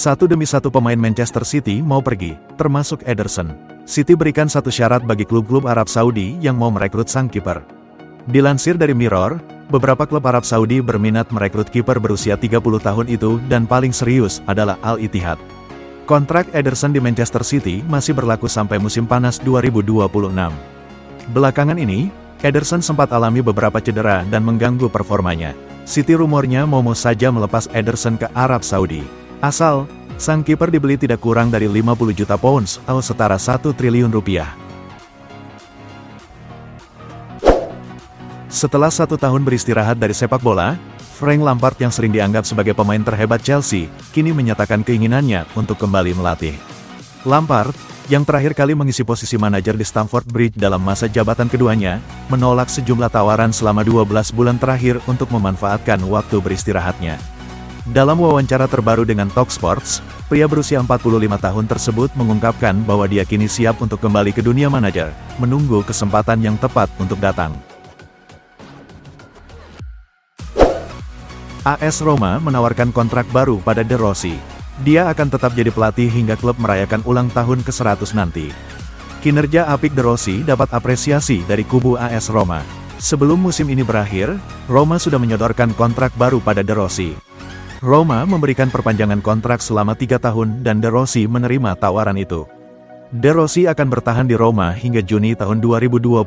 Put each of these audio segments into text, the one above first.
Satu demi satu pemain Manchester City mau pergi, termasuk Ederson. City berikan satu syarat bagi klub-klub Arab Saudi yang mau merekrut sang kiper. Dilansir dari Mirror, beberapa klub Arab Saudi berminat merekrut kiper berusia 30 tahun itu dan paling serius adalah Al-Ittihad. Kontrak Ederson di Manchester City masih berlaku sampai musim panas 2026. Belakangan ini, Ederson sempat alami beberapa cedera dan mengganggu performanya. City rumornya mau saja melepas Ederson ke Arab Saudi. Asal, sang kiper dibeli tidak kurang dari 50 juta pounds atau setara 1 triliun rupiah. Setelah 1 tahun beristirahat dari sepak bola, Frank Lampard yang sering dianggap sebagai pemain terhebat Chelsea, kini menyatakan keinginannya untuk kembali melatih. Lampard, yang terakhir kali mengisi posisi manajer di Stamford Bridge dalam masa jabatan keduanya, menolak sejumlah tawaran selama 12 bulan terakhir untuk memanfaatkan waktu beristirahatnya. Dalam wawancara terbaru dengan Talksports, pria berusia 45 tahun tersebut mengungkapkan bahwa dia kini siap untuk kembali ke dunia manajer, menunggu kesempatan yang tepat untuk datang. AS Roma menawarkan kontrak baru pada De Rossi. Dia akan tetap jadi pelatih hingga klub merayakan ulang tahun ke-100 nanti. Kinerja apik De Rossi dapat apresiasi dari kubu AS Roma. Sebelum musim ini berakhir, Roma sudah menyodorkan kontrak baru pada De Rossi. Roma memberikan perpanjangan kontrak selama 3 tahun dan De Rossi menerima tawaran itu. De Rossi akan bertahan di Roma hingga Juni tahun 2027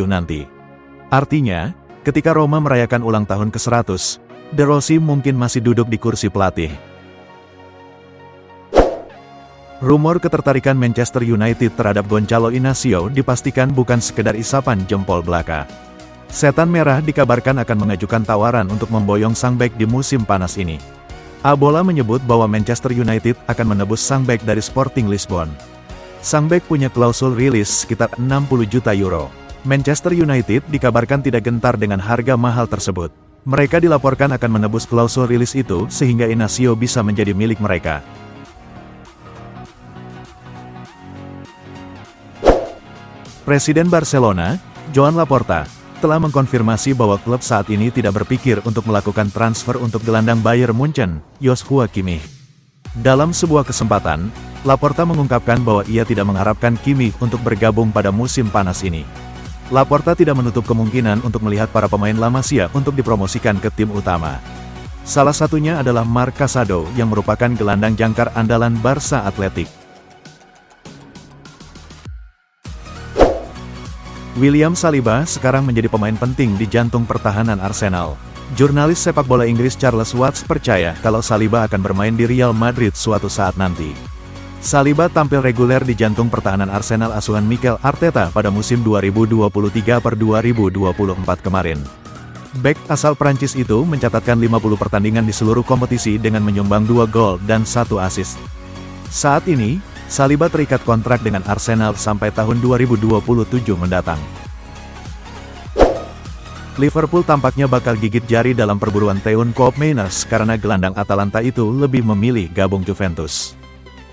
nanti. Artinya, ketika Roma merayakan ulang tahun ke-100, De Rossi mungkin masih duduk di kursi pelatih. Rumor ketertarikan Manchester United terhadap Gonçalo Inacio dipastikan bukan sekedar isapan jempol belaka. Setan Merah dikabarkan akan mengajukan tawaran untuk memboyong sang bek di musim panas ini. Abola menyebut bahwa Manchester United akan menebus sang bek dari Sporting Lisbon. Sang bek punya klausul rilis sekitar 60 juta euro. Manchester United dikabarkan tidak gentar dengan harga mahal tersebut. Mereka dilaporkan akan menebus klausul rilis itu sehingga Inacio bisa menjadi milik mereka. Presiden Barcelona, Joan Laporta, telah mengkonfirmasi bahwa klub saat ini tidak berpikir untuk melakukan transfer untuk gelandang Bayern Munchen, Joshua Kimmich. Dalam sebuah kesempatan, Laporta mengungkapkan bahwa ia tidak mengharapkan Kimmich untuk bergabung pada musim panas ini. Laporta tidak menutup kemungkinan untuk melihat para pemain La Masia untuk dipromosikan ke tim utama. Salah satunya adalah Marc Casado yang merupakan gelandang jangkar andalan Barca Athletic. William Saliba sekarang menjadi pemain penting di jantung pertahanan Arsenal. Jurnalis sepak bola Inggris Charles Watts percaya kalau Saliba akan bermain di Real Madrid suatu saat nanti. Saliba tampil reguler di jantung pertahanan Arsenal asuhan Mikel Arteta pada musim 2023-2024 kemarin. Bek asal Prancis itu mencatatkan 50 pertandingan di seluruh kompetisi dengan menyumbang 2 gol dan 1 assist. Saat ini, Saliba terikat kontrak dengan Arsenal sampai tahun 2027 mendatang. Liverpool tampaknya bakal gigit jari dalam perburuan Teun Koopmeiners karena gelandang Atalanta itu lebih memilih gabung Juventus.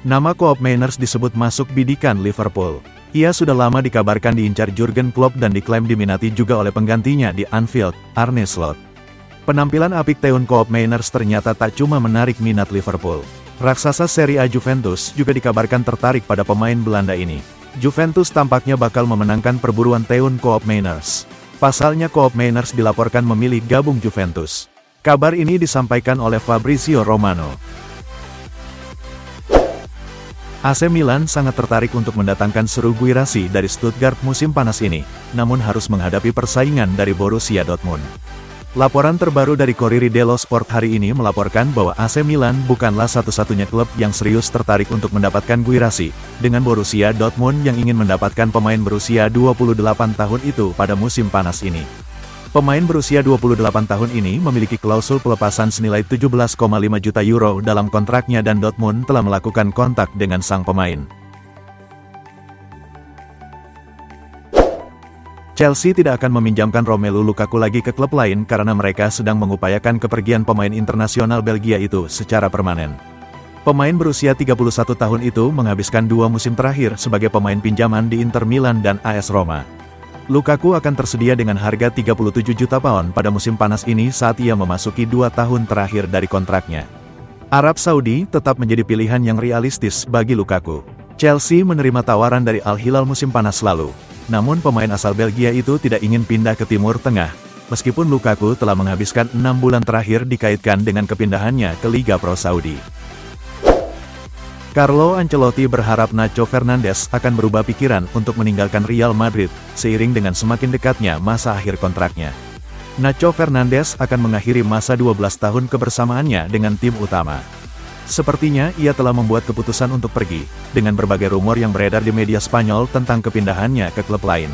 Nama Koopmeiners disebut masuk bidikan Liverpool. Ia sudah lama dikabarkan diincar Jurgen Klopp dan diklaim diminati juga oleh penggantinya di Anfield, Arne Slot. Penampilan apik Teun Koopmeiners ternyata tak cuma menarik minat Liverpool. Raksasa Serie A Juventus juga dikabarkan tertarik pada pemain Belanda ini. Juventus tampaknya bakal memenangkan perburuan Teun Koopmeiners. Pasalnya Koopmeiners dilaporkan memilih gabung Juventus. Kabar ini disampaikan oleh Fabrizio Romano. AC Milan sangat tertarik untuk mendatangkan Seru Guirassy dari Stuttgart musim panas ini, namun harus menghadapi persaingan dari Borussia Dortmund. Laporan terbaru dari Corriere dello Sport hari ini melaporkan bahwa AC Milan bukanlah satu-satunya klub yang serius tertarik untuk mendapatkan Guirassy, dengan Borussia Dortmund yang ingin mendapatkan pemain berusia 28 tahun itu pada musim panas ini. Pemain berusia 28 tahun ini memiliki klausul pelepasan senilai 17,5 juta euro dalam kontraknya dan Dortmund telah melakukan kontak dengan sang pemain. Chelsea tidak akan meminjamkan Romelu Lukaku lagi ke klub lain karena mereka sedang mengupayakan kepergian pemain internasional Belgia itu secara permanen. Pemain berusia 31 tahun itu menghabiskan 2 musim terakhir sebagai pemain pinjaman di Inter Milan dan AS Roma. Lukaku akan tersedia dengan harga 37 juta pound pada musim panas ini saat ia memasuki 2 tahun terakhir dari kontraknya. Arab Saudi tetap menjadi pilihan yang realistis bagi Lukaku. Chelsea menerima tawaran dari Al Hilal musim panas lalu. Namun pemain asal Belgia itu tidak ingin pindah ke Timur Tengah, meskipun Lukaku telah menghabiskan 6 bulan terakhir dikaitkan dengan kepindahannya ke Liga Pro Saudi. Carlo Ancelotti berharap Nacho Fernandes akan berubah pikiran untuk meninggalkan Real Madrid, seiring dengan semakin dekatnya masa akhir kontraknya. Nacho Fernandes akan mengakhiri masa 12 tahun kebersamaannya dengan tim utama. Sepertinya ia telah membuat keputusan untuk pergi, dengan berbagai rumor yang beredar di media Spanyol tentang kepindahannya ke klub lain.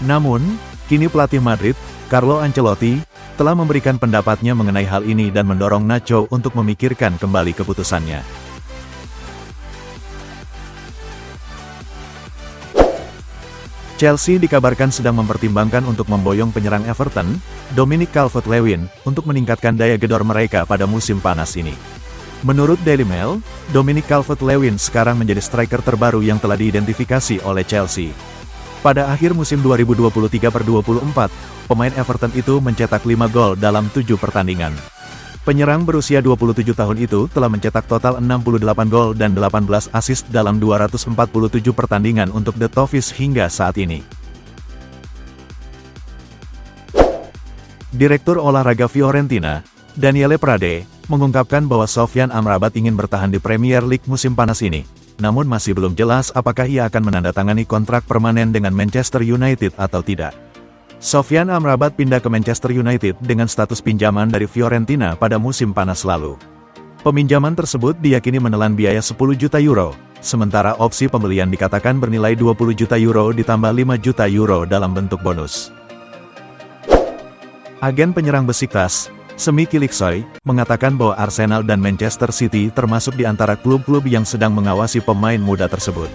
Namun, kini pelatih Madrid, Carlo Ancelotti, telah memberikan pendapatnya mengenai hal ini dan mendorong Nacho untuk memikirkan kembali keputusannya. Chelsea dikabarkan sedang mempertimbangkan untuk memboyong penyerang Everton, Dominic Calvert-Lewin, untuk meningkatkan daya gedor mereka pada musim panas ini. Menurut Daily Mail, Dominic Calvert-Lewin sekarang menjadi striker terbaru yang telah diidentifikasi oleh Chelsea. Pada akhir musim 2023/24, pemain Everton itu mencetak 5 gol dalam 7 pertandingan. Penyerang berusia 27 tahun itu telah mencetak total 68 gol dan 18 assist dalam 247 pertandingan untuk The Toffees hingga saat ini. Direktur olahraga Fiorentina, Daniele Prade, mengungkapkan bahwa Sofyan Amrabat ingin bertahan di Premier League musim panas ini, namun masih belum jelas apakah ia akan menandatangani kontrak permanen dengan Manchester United atau tidak. Sofyan Amrabat pindah ke Manchester United dengan status pinjaman dari Fiorentina pada musim panas lalu. Peminjaman tersebut diyakini menelan biaya 10 juta euro, sementara opsi pembelian dikatakan bernilai 20 juta euro ditambah 5 juta euro dalam bentuk bonus. Agen penyerang Besiktas, Semi Kiliksoy, mengatakan bahwa Arsenal dan Manchester City termasuk di antara klub-klub yang sedang mengawasi pemain muda tersebut.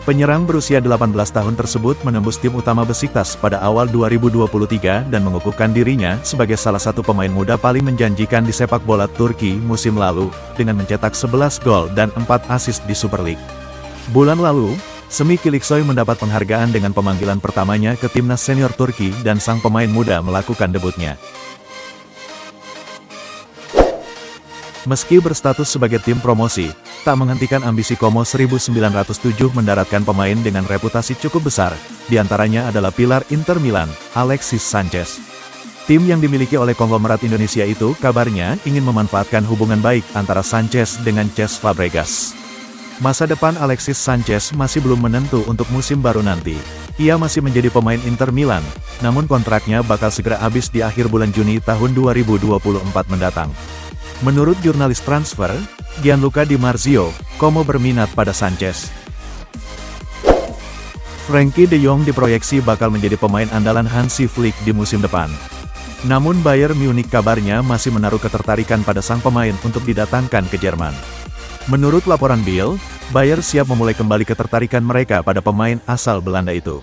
Penyerang berusia 18 tahun tersebut menembus tim utama Besiktas pada awal 2023 dan mengukuhkan dirinya sebagai salah satu pemain muda paling menjanjikan di sepak bola Turki musim lalu, dengan mencetak 11 gol dan 4 assist di Super League. Bulan lalu, Semi Kiliksoy mendapat penghargaan dengan pemanggilan pertamanya ke timnas senior Turki dan sang pemain muda melakukan debutnya. Meski berstatus sebagai tim promosi, tak menghentikan ambisi Como 1907 mendaratkan pemain dengan reputasi cukup besar, diantaranya adalah pilar Inter Milan, Alexis Sanchez. Tim yang dimiliki oleh konglomerat Indonesia itu kabarnya ingin memanfaatkan hubungan baik antara Sanchez dengan Cesc Fabregas. Masa depan Alexis Sanchez masih belum menentu untuk musim baru nanti. Ia masih menjadi pemain Inter Milan, namun kontraknya bakal segera habis di akhir bulan Juni tahun 2024 mendatang. Menurut jurnalis transfer, Gianluca Di Marzio, Como berminat pada Sanchez. Frenkie de Jong diproyeksi bakal menjadi pemain andalan Hansi Flick di musim depan. Namun Bayern Munich kabarnya masih menaruh ketertarikan pada sang pemain untuk didatangkan ke Jerman. Menurut laporan Bild, Bayern siap memulai kembali ketertarikan mereka pada pemain asal Belanda itu.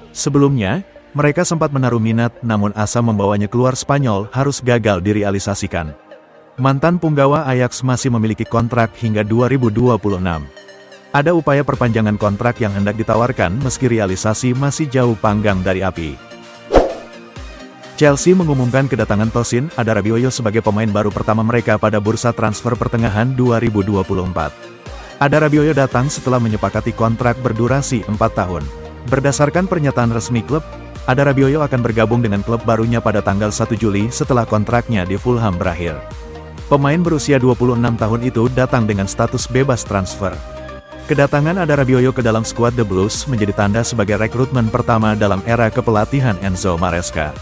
Sebelumnya, mereka sempat menaruh minat, namun asa membawanya keluar Spanyol harus gagal direalisasikan. Mantan punggawa Ajax masih memiliki kontrak hingga 2026. Ada upaya perpanjangan kontrak yang hendak ditawarkan meski realisasi masih jauh panggang dari api. Chelsea mengumumkan kedatangan Tosin Adarabioyo sebagai pemain baru pertama mereka pada bursa transfer pertengahan 2024. Adarabioyo datang setelah menyepakati kontrak berdurasi 4 tahun. Berdasarkan pernyataan resmi klub, Adarabioyo akan bergabung dengan klub barunya pada tanggal 1 Juli setelah kontraknya di Fulham berakhir. Pemain berusia 26 tahun itu datang dengan status bebas transfer. Kedatangan Adarabioyo ke dalam skuad The Blues menjadi tanda sebagai rekrutmen pertama dalam era kepelatihan Enzo Maresca.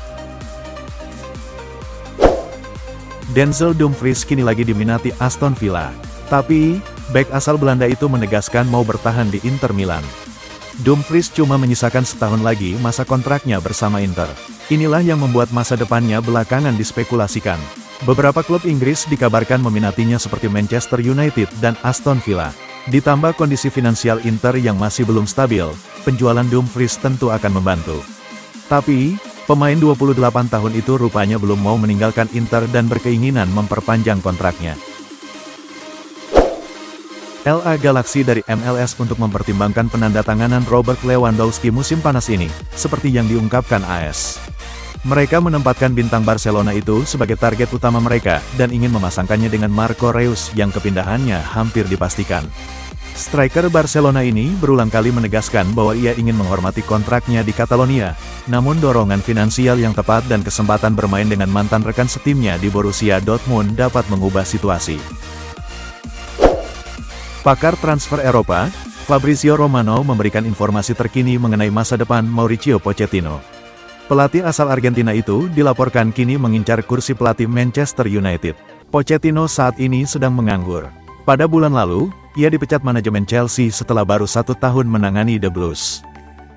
Denzel Dumfries kini lagi diminati Aston Villa. Tapi, bek asal Belanda itu menegaskan mau bertahan di Inter Milan. Dumfries cuma menyisakan setahun lagi masa kontraknya bersama Inter. Inilah yang membuat masa depannya belakangan dispekulasikan. Beberapa klub Inggris dikabarkan meminatinya seperti Manchester United dan Aston Villa. Ditambah kondisi finansial Inter yang masih belum stabil, penjualan Dumfries tentu akan membantu. Tapi, pemain 28 tahun itu rupanya belum mau meninggalkan Inter dan berkeinginan memperpanjang kontraknya. LA Galaxy dari MLS untuk mempertimbangkan penandatanganan Robert Lewandowski musim panas ini, seperti yang diungkapkan AS. Mereka menempatkan bintang Barcelona itu sebagai target utama mereka, dan ingin memasangkannya dengan Marco Reus yang kepindahannya hampir dipastikan. Striker Barcelona ini berulang kali menegaskan bahwa ia ingin menghormati kontraknya di Catalonia, namun dorongan finansial yang tepat dan kesempatan bermain dengan mantan rekan setimnya di Borussia Dortmund dapat mengubah situasi. Pakar transfer Eropa, Fabrizio Romano memberikan informasi terkini mengenai masa depan Mauricio Pochettino. Pelatih asal Argentina itu dilaporkan kini mengincar kursi pelatih Manchester United. Pochettino saat ini sedang menganggur. Pada bulan lalu, ia dipecat manajemen Chelsea setelah baru 1 tahun menangani The Blues.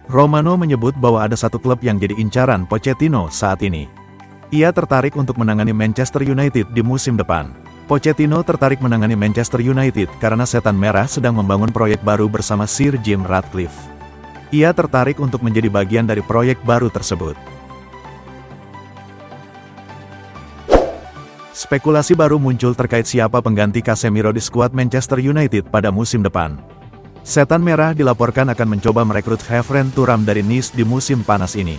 Romano menyebut bahwa ada satu klub yang jadi incaran Pochettino saat ini. Ia tertarik untuk menangani Manchester United di musim depan. Pochettino tertarik menangani Manchester United karena Setan Merah sedang membangun proyek baru bersama Sir Jim Ratcliffe. Ia tertarik untuk menjadi bagian dari proyek baru tersebut. Spekulasi baru muncul terkait siapa pengganti Casemiro di skuad Manchester United pada musim depan. Setan Merah dilaporkan akan mencoba merekrut Khéphren Thuram dari Nice di musim panas ini.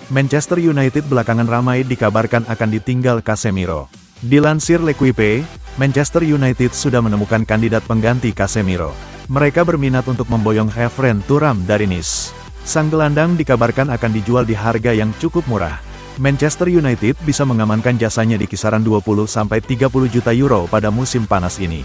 Manchester United belakangan ramai dikabarkan akan ditinggal Casemiro. Dilansir L'Equipe, Manchester United sudah menemukan kandidat pengganti Casemiro. Mereka berminat untuk memboyong Khéphren Thuram dari Nice. Sang gelandang dikabarkan akan dijual di harga yang cukup murah. Manchester United bisa mengamankan jasanya di kisaran 20–30 juta euro pada musim panas ini.